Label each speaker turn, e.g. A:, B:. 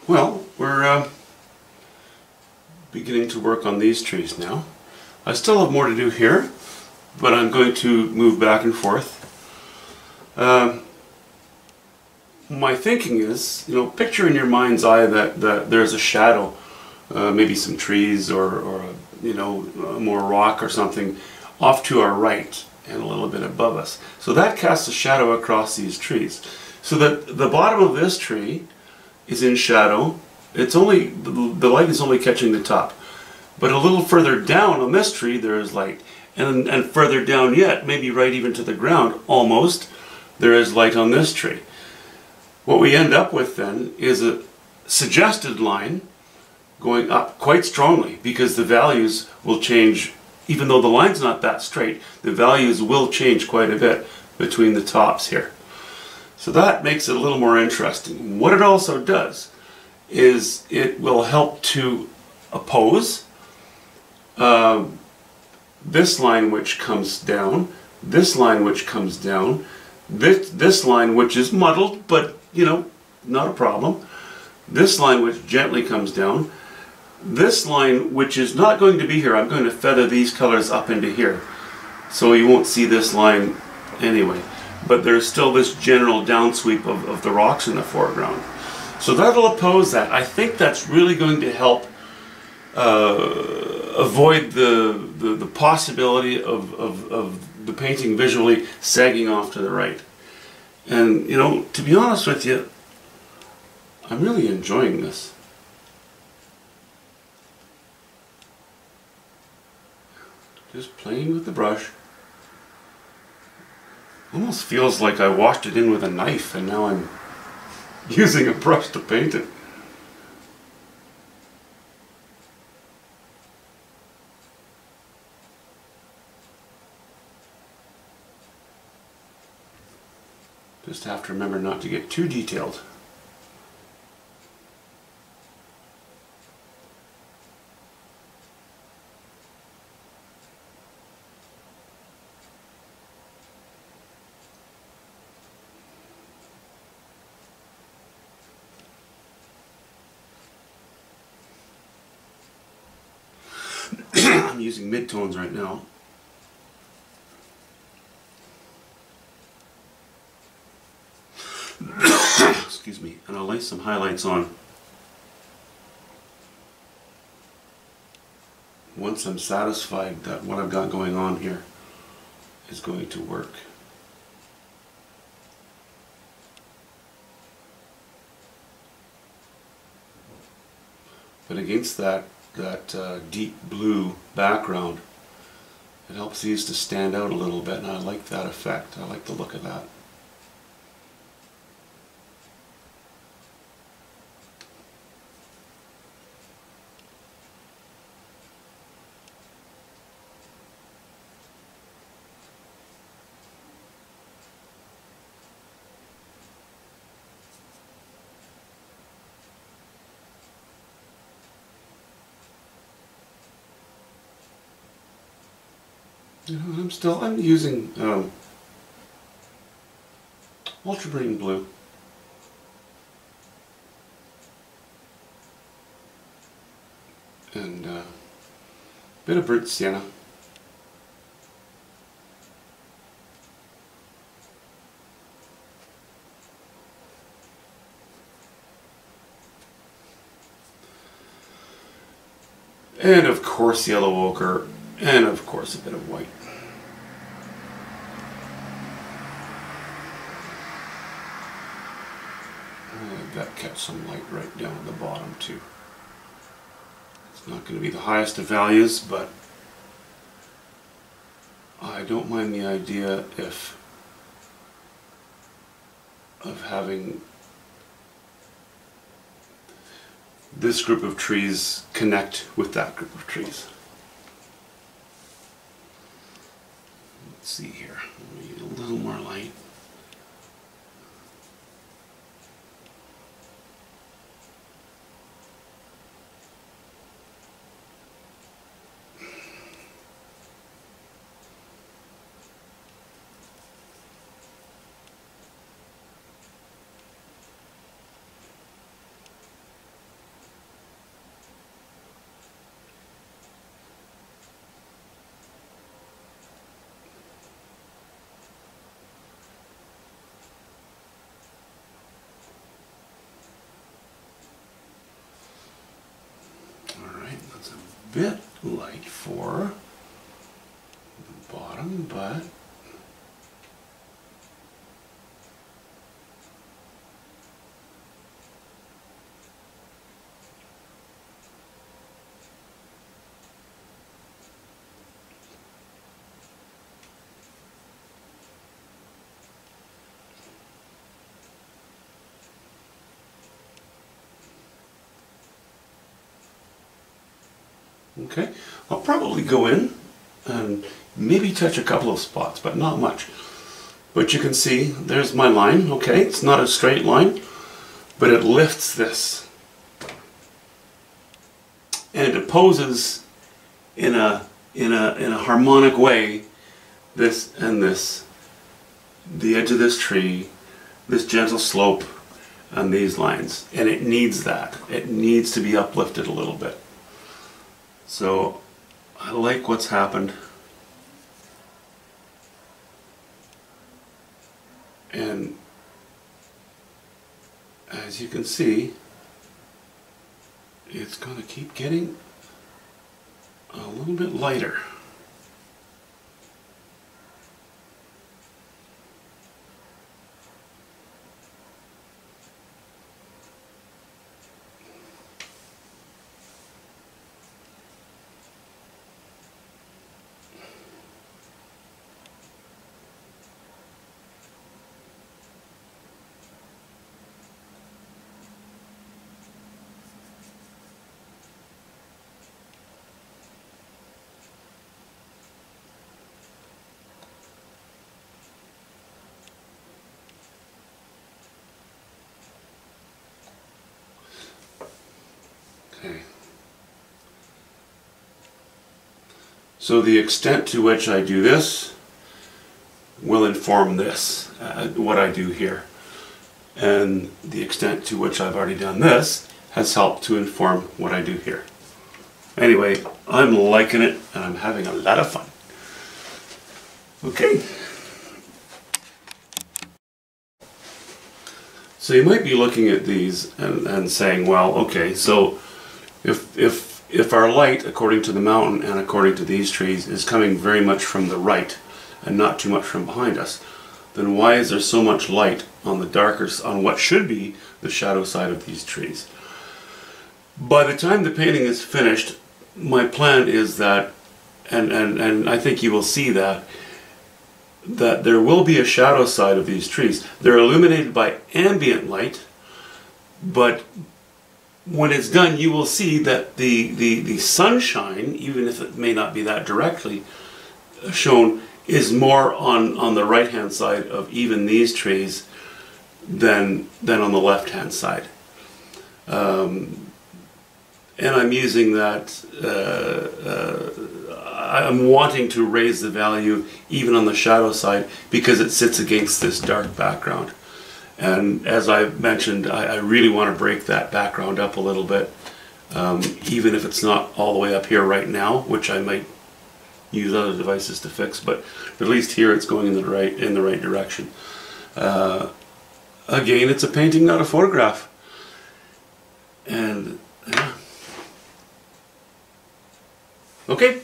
A: Well, we're beginning to work on these trees now. I still have more to do here, but I'm going to move back and forth. My thinking is, picture in your mind's eye that there's a shadow, maybe some trees or more rock or something off to our right and a little bit above us. So that casts a shadow across these trees. So that the bottom of this tree is in shadow. It's only, the light is only catching the top. But a little further down on this tree there is light. And further down yet, maybe right even to the ground, almost, there is light on this tree. What we end up with then is a suggested line going up quite strongly, because the values will change. Even though the line's not that straight, the values will change quite a bit between the tops here. So that makes it a little more interesting. What it also does is it will help to oppose this line which comes down, this line which comes down, this line which is muddled, but not a problem, this line which gently comes down, this line which is not going to be here. I'm going to feather these colors up into here, so you won't see this line anyway. But there's still this general downsweep of the rocks in the foreground. So that'll oppose that. I think that's really going to help avoid the possibility of the painting visually sagging off to the right. And to be honest with you, I'm really enjoying this. Just playing with the brush. Almost feels like I washed it in with a knife and now I'm using a brush to paint it. Just have to remember not to get too detailed. I'm using midtones right now. Excuse me, and I'll lay some highlights on once I'm satisfied that what I've got going on here is going to work. But against that deep blue background, it helps these to stand out a little bit, and I like that effect. I like the look of that. I'm using ultramarine blue. And a bit of burnt sienna. And of course yellow ochre, and of course a bit of white. That catch some light right down at the bottom too. It's not going to be the highest of values, but I don't mind the idea of having this group of trees connect with that group of trees. Let's see here. We need a little more light. bit light for the bottom, but okay, I'll probably go in and maybe touch a couple of spots, but not much. But you can see, there's my line, okay? It's not a straight line, but it lifts this. And it opposes in a harmonic way this and this. The edge of this tree, this gentle slope, and these lines. And it needs that. It needs to be uplifted a little bit. So I like what's happened. And as you can see, it's going to keep getting a little bit lighter. Okay. So the extent to which I do this will inform this, what I do here. And the extent to which I've already done this has helped to inform what I do here. Anyway, I'm liking it and I'm having a lot of fun. Okay. So you might be looking at these and saying, well, okay, so if our light, according to the mountain and according to these trees, is coming very much from the right and not too much from behind us, then why is there so much light on the darker, on what should be the shadow side of these trees? By the time the painting is finished, my plan is that, and I think you will see that there will be a shadow side of these trees. They're illuminated by ambient light, but when it's done, you will see that the sunshine, even if it may not be that directly shown, is more on the right hand side of even these trees than on the left hand side. And I'm using that, I'm wanting to raise the value even on the shadow side because it sits against this dark background. And as I mentioned, I really want to break that background up a little bit, even if it's not all the way up here right now, which I might use other devices to fix, but at least here it's going in the right direction. Again, it's a painting, not a photograph. And yeah. Okay.